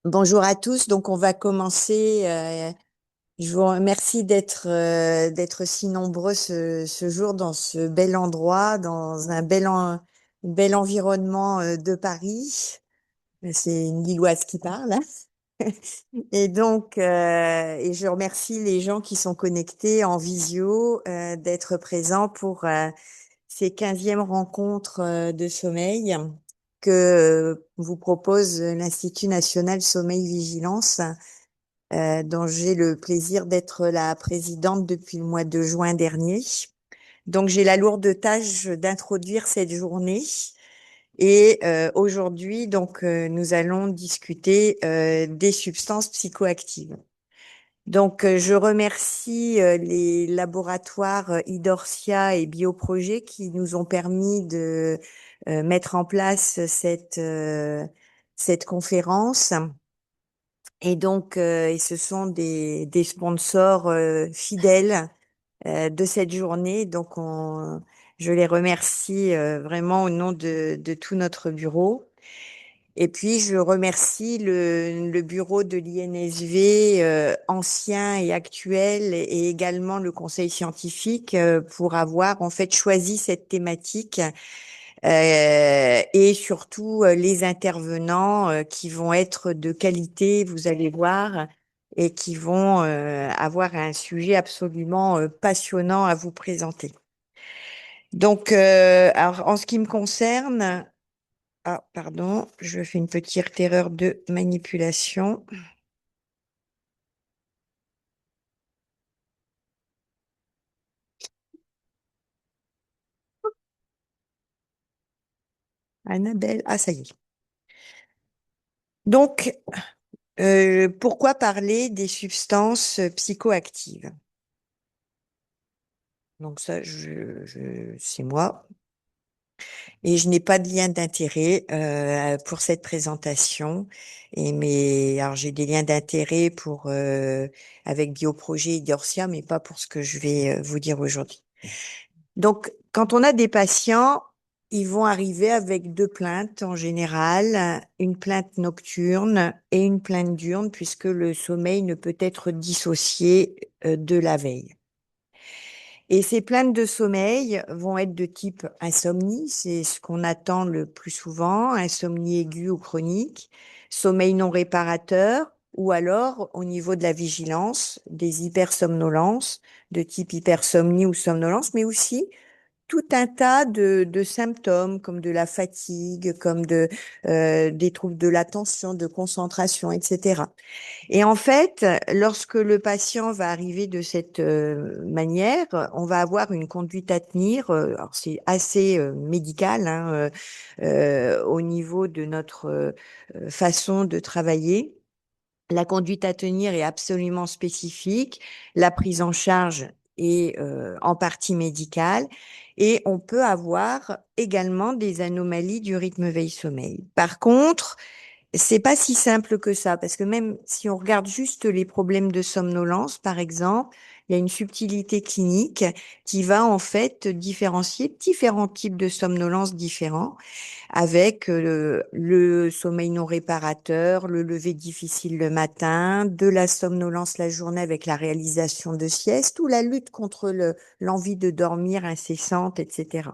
Bonjour à tous. Donc, on va commencer. Je vous remercie d'être si nombreux ce jour dans ce bel endroit, dans un bel environnement de Paris. C'est une Lilloise qui parle, hein. Et donc, et je remercie les gens qui sont connectés en visio d'être présents pour ces 15e rencontres de sommeil que vous propose l'Institut national Sommeil Vigilance, dont j'ai le plaisir d'être la présidente depuis le mois de juin dernier. Donc, j'ai la lourde tâche d'introduire cette journée. Et aujourd'hui, donc, nous allons discuter des substances psychoactives. Donc, je remercie les laboratoires Idorsia et Bioprojet qui nous ont permis de mettre en place cette conférence. Et donc, et ce sont des sponsors fidèles de cette journée. Donc, je les remercie vraiment au nom de tout notre bureau. Et puis, je remercie le bureau de l'INSV ancien et actuel et également le conseil scientifique pour avoir en fait choisi cette thématique et surtout les intervenants qui vont être de qualité, vous allez voir, et qui vont avoir un sujet absolument passionnant à vous présenter. Donc, alors, en ce qui me concerne, ah, pardon, je fais une petite erreur de manipulation. Annabelle, ah, ça y est. Donc, pourquoi parler des substances psychoactives? Donc ça, c'est moi. Et je n'ai pas de lien d'intérêt pour cette présentation. Alors j'ai des liens d'intérêt pour avec Bioprojet et Idorsia, mais pas pour ce que je vais vous dire aujourd'hui. Donc, quand on a des patients, ils vont arriver avec deux plaintes en général, une plainte nocturne et une plainte diurne, puisque le sommeil ne peut être dissocié de la veille. Et ces plaintes de sommeil vont être de type insomnie, c'est ce qu'on attend le plus souvent, insomnie aiguë ou chronique, sommeil non réparateur, ou alors au niveau de la vigilance, des hypersomnolences de type hypersomnie ou somnolence, mais aussi tout un tas de symptômes comme de la fatigue, comme des troubles de l'attention, de concentration, etc. Et en fait, lorsque le patient va arriver de cette manière, on va avoir une conduite à tenir. Alors c'est assez médical hein, au niveau de notre façon de travailler. La conduite à tenir est absolument spécifique. La prise en charge est en partie médicale. Et on peut avoir également des anomalies du rythme veille-sommeil. Par contre, c'est pas si simple que ça, parce que même si on regarde juste les problèmes de somnolence, par exemple, il y a une subtilité clinique qui va en fait différencier différents types de somnolence différents, avec le sommeil non réparateur, le lever difficile le matin, de la somnolence la journée avec la réalisation de sieste ou la lutte contre l'envie de dormir incessante, etc.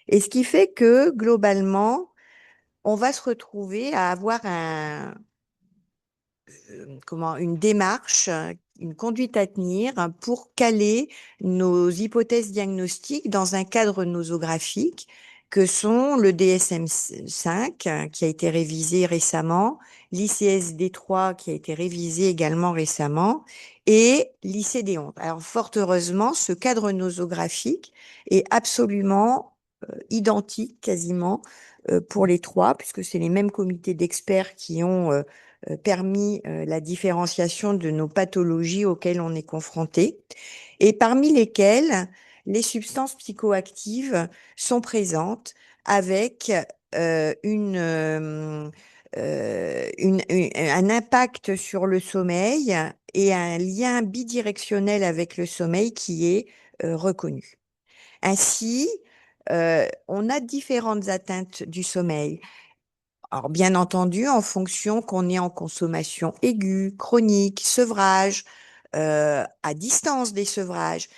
Et ce qui fait que globalement, on va se retrouver à avoir une démarche, une conduite à tenir pour caler nos hypothèses diagnostiques dans un cadre nosographique que sont le DSM-5 qui a été révisé récemment, l'ICSD-3 qui a été révisé également récemment et l'ICD-11. Alors fort heureusement, ce cadre nosographique est absolument identique quasiment pour les trois, puisque c'est les mêmes comités d'experts qui ont permis la différenciation de nos pathologies auxquelles on est confronté, et parmi lesquelles les substances psychoactives sont présentes avec un impact sur le sommeil et un lien bidirectionnel avec le sommeil qui est reconnu. Ainsi, on a différentes atteintes du sommeil. Alors, bien entendu, en fonction qu'on est en consommation aiguë, chronique, sevrage, à distance des sevrages.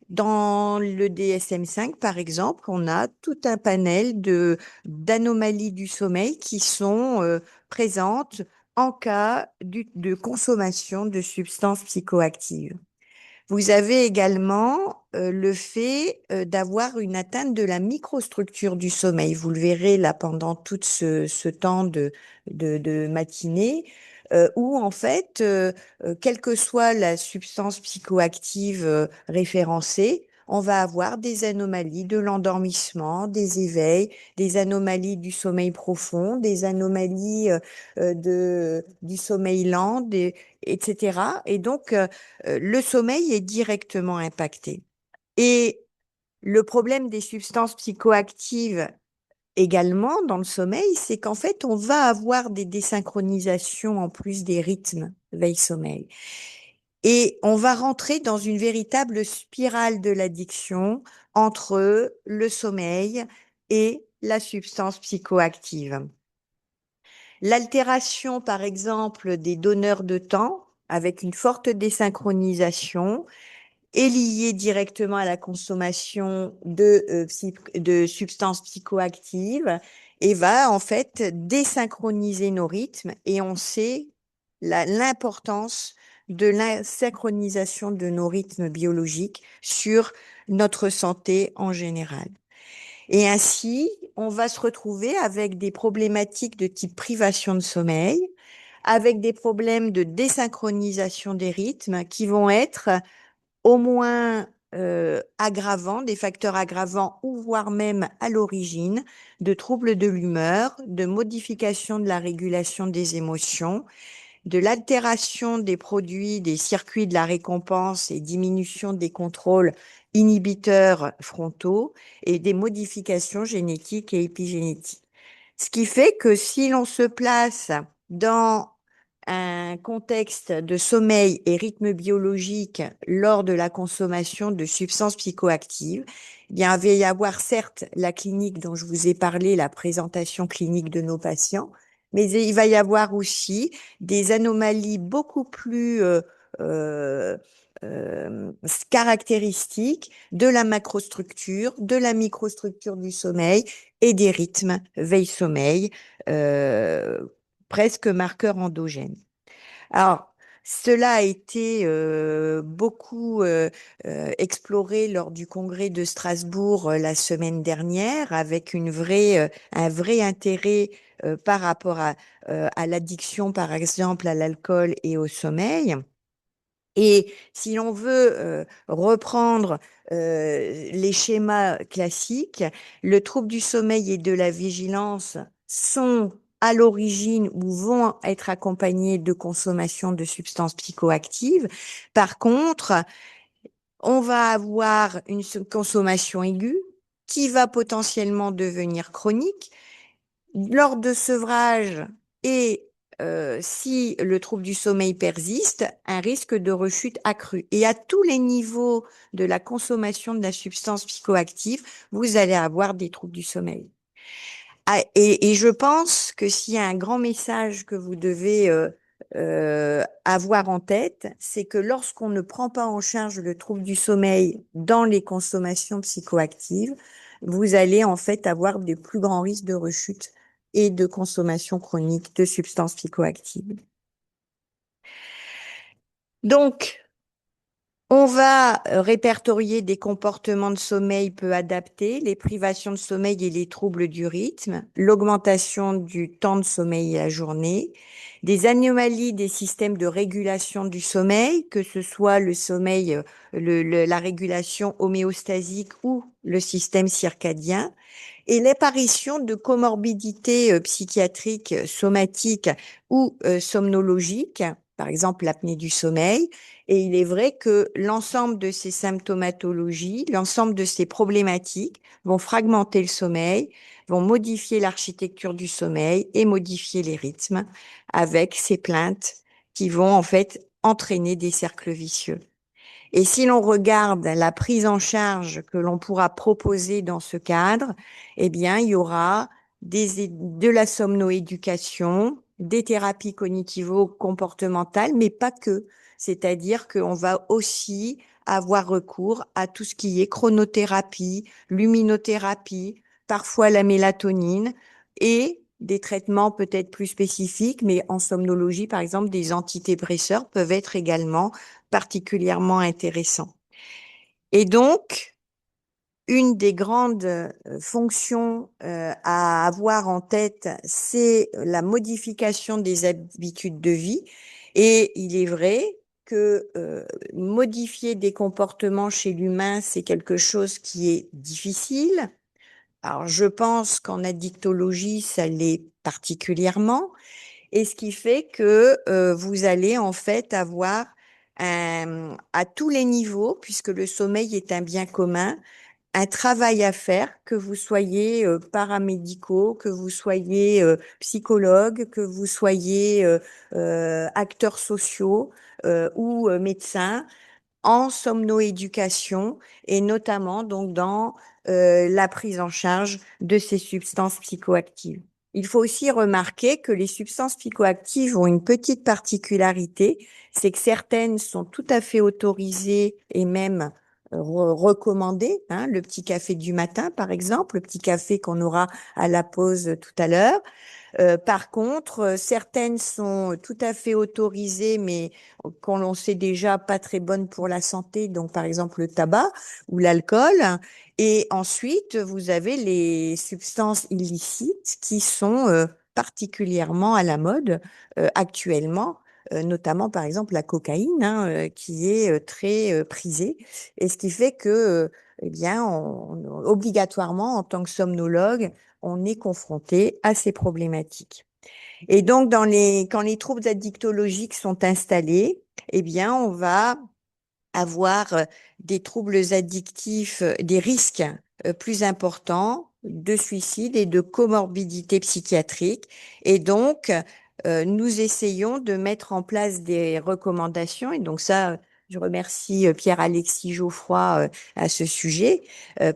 Dans le DSM-5, par exemple, on a tout un panel d'anomalies du sommeil qui sont présentes en cas de consommation de substances psychoactives. Vous avez également le fait d'avoir une atteinte de la microstructure du sommeil. Vous le verrez là pendant tout ce temps de matinée, où en fait, quelle que soit la substance psychoactive référencée, on va avoir des anomalies de l'endormissement, des éveils, des anomalies du sommeil profond, des anomalies du sommeil lent, etc. Et donc, le sommeil est directement impacté. Et le problème des substances psychoactives également dans le sommeil, c'est qu'en fait, on va avoir des désynchronisations en plus des rythmes veille-sommeil. Et on va rentrer dans une véritable spirale de l'addiction entre le sommeil et la substance psychoactive. L'altération, par exemple, des donneurs de temps, avec une forte désynchronisation, est liée directement à la consommation de substances psychoactives et va en fait désynchroniser nos rythmes. Et on sait l'importance de la synchronisation de nos rythmes biologiques sur notre santé en général. Et ainsi, on va se retrouver avec des problématiques de type privation de sommeil, avec des problèmes de désynchronisation des rythmes qui vont être au moins aggravants, des facteurs aggravants ou voire même à l'origine de troubles de l'humeur, de modification de la régulation des émotions, de l'altération des produits des circuits de la récompense et diminution des contrôles inhibiteurs frontaux et des modifications génétiques et épigénétiques. Ce qui fait que si l'on se place dans un contexte de sommeil et rythme biologique lors de la consommation de substances psychoactives, eh bien, il va y avoir certes la clinique dont je vous ai parlé, la présentation clinique de nos patients, mais il va y avoir aussi des anomalies beaucoup plus euh, caractéristiques de la macrostructure, de la microstructure du sommeil et des rythmes veille-sommeil, euh, presque marqueurs endogènes. Alors, cela a été beaucoup exploré lors du congrès de Strasbourg la semaine dernière, avec un vrai intérêt par rapport à l'addiction, par exemple, à l'alcool et au sommeil. Et si l'on veut reprendre les schémas classiques, le trouble du sommeil et de la vigilance sont à l'origine ou vont être accompagnés de consommation de substances psychoactives. Par contre, on va avoir une consommation aiguë qui va potentiellement devenir chronique lors de sevrage et si le trouble du sommeil persiste, un risque de rechute accru. Et à tous les niveaux de la consommation de la substance psychoactive, vous allez avoir des troubles du sommeil. Ah, et je pense que s'il y a un grand message que vous devez avoir en tête, c'est que lorsqu'on ne prend pas en charge le trouble du sommeil dans les consommations psychoactives, vous allez en fait avoir des plus grands risques de rechute et de consommation chronique de substances psychoactives. Donc, on va répertorier des comportements de sommeil peu adaptés, les privations de sommeil et les troubles du rythme, l'augmentation du temps de sommeil à la journée, des anomalies des systèmes de régulation du sommeil, que ce soit le sommeil, la régulation homéostasique ou le système circadien, et l'apparition de comorbidités psychiatriques, somatiques ou somnologiques, par exemple l'apnée du sommeil. Et il est vrai que l'ensemble de ces symptomatologies, l'ensemble de ces problématiques vont fragmenter le sommeil, vont modifier l'architecture du sommeil et modifier les rythmes avec ces plaintes qui vont en fait entraîner des cercles vicieux. Et si l'on regarde la prise en charge que l'on pourra proposer dans ce cadre, eh bien, il y aura de la somnoéducation, des thérapies cognitivo-comportementales, mais pas que. C'est-à-dire qu'on va aussi avoir recours à tout ce qui est chronothérapie, luminothérapie, parfois la mélatonine et des traitements peut-être plus spécifiques, mais en somnologie, par exemple, des antidépresseurs peuvent être également particulièrement intéressants. Et donc, une des grandes fonctions à avoir en tête, c'est la modification des habitudes de vie. Et il est vrai que modifier des comportements chez l'humain, c'est quelque chose qui est difficile. Alors, je pense qu'en addictologie, ça l'est particulièrement. Et ce qui fait que vous allez en fait avoir à tous les niveaux, puisque le sommeil est un bien commun, un travail à faire, que vous soyez paramédicaux, que vous soyez psychologue, que vous soyez acteurs sociaux ou médecins, en somnoéducation et notamment donc dans la prise en charge de ces substances psychoactives. Il faut aussi remarquer que les substances psychoactives ont une petite particularité, c'est que certaines sont tout à fait autorisées et même recommandées, hein, le petit café du matin par exemple, le petit café qu'on aura à la pause tout à l'heure. Par contre, certaines sont tout à fait autorisées, mais qu'on l'on sait déjà pas très bonnes pour la santé, donc par exemple le tabac ou l'alcool. Et ensuite, vous avez les substances illicites qui sont particulièrement à la mode actuellement, notamment par exemple la cocaïne, hein, qui est très prisée. Et ce qui fait que, eh bien, obligatoirement, en tant que somnologue, on est confronté à ces problématiques. Et donc, quand les troubles addictologiques sont installés, eh bien, on va avoir des troubles addictifs, des risques plus importants de suicide et de comorbidité psychiatrique. Et donc, nous essayons de mettre en place des recommandations. Et donc ça, je remercie Pierre-Alexis Geoffroy à ce sujet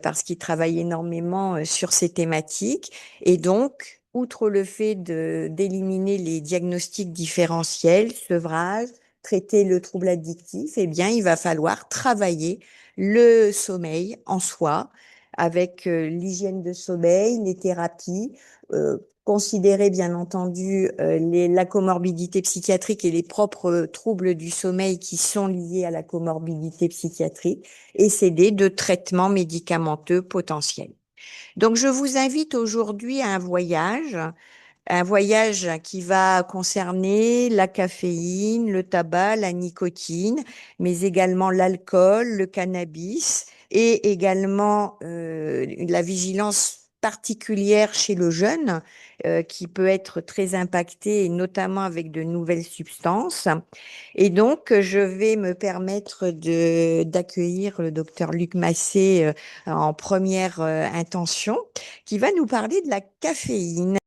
parce qu'il travaille énormément sur ces thématiques. Et donc, outre le fait d'éliminer les diagnostics différentiels, sevrage, traiter le trouble addictif, eh bien, il va falloir travailler le sommeil en soi avec l'hygiène de sommeil, les thérapies, considérer bien entendu la comorbidité psychiatrique et les propres troubles du sommeil qui sont liés à la comorbidité psychiatrique et s'aider de traitements médicamenteux potentiels. Donc, je vous invite aujourd'hui à un voyage qui va concerner la caféine, le tabac, la nicotine, mais également l'alcool, le cannabis et également la vigilance particulière chez le jeune qui peut être très impacté, et notamment avec de nouvelles substances. Et donc, je vais me permettre d'accueillir le docteur Luc Massé en première intention, qui va nous parler de la caféine.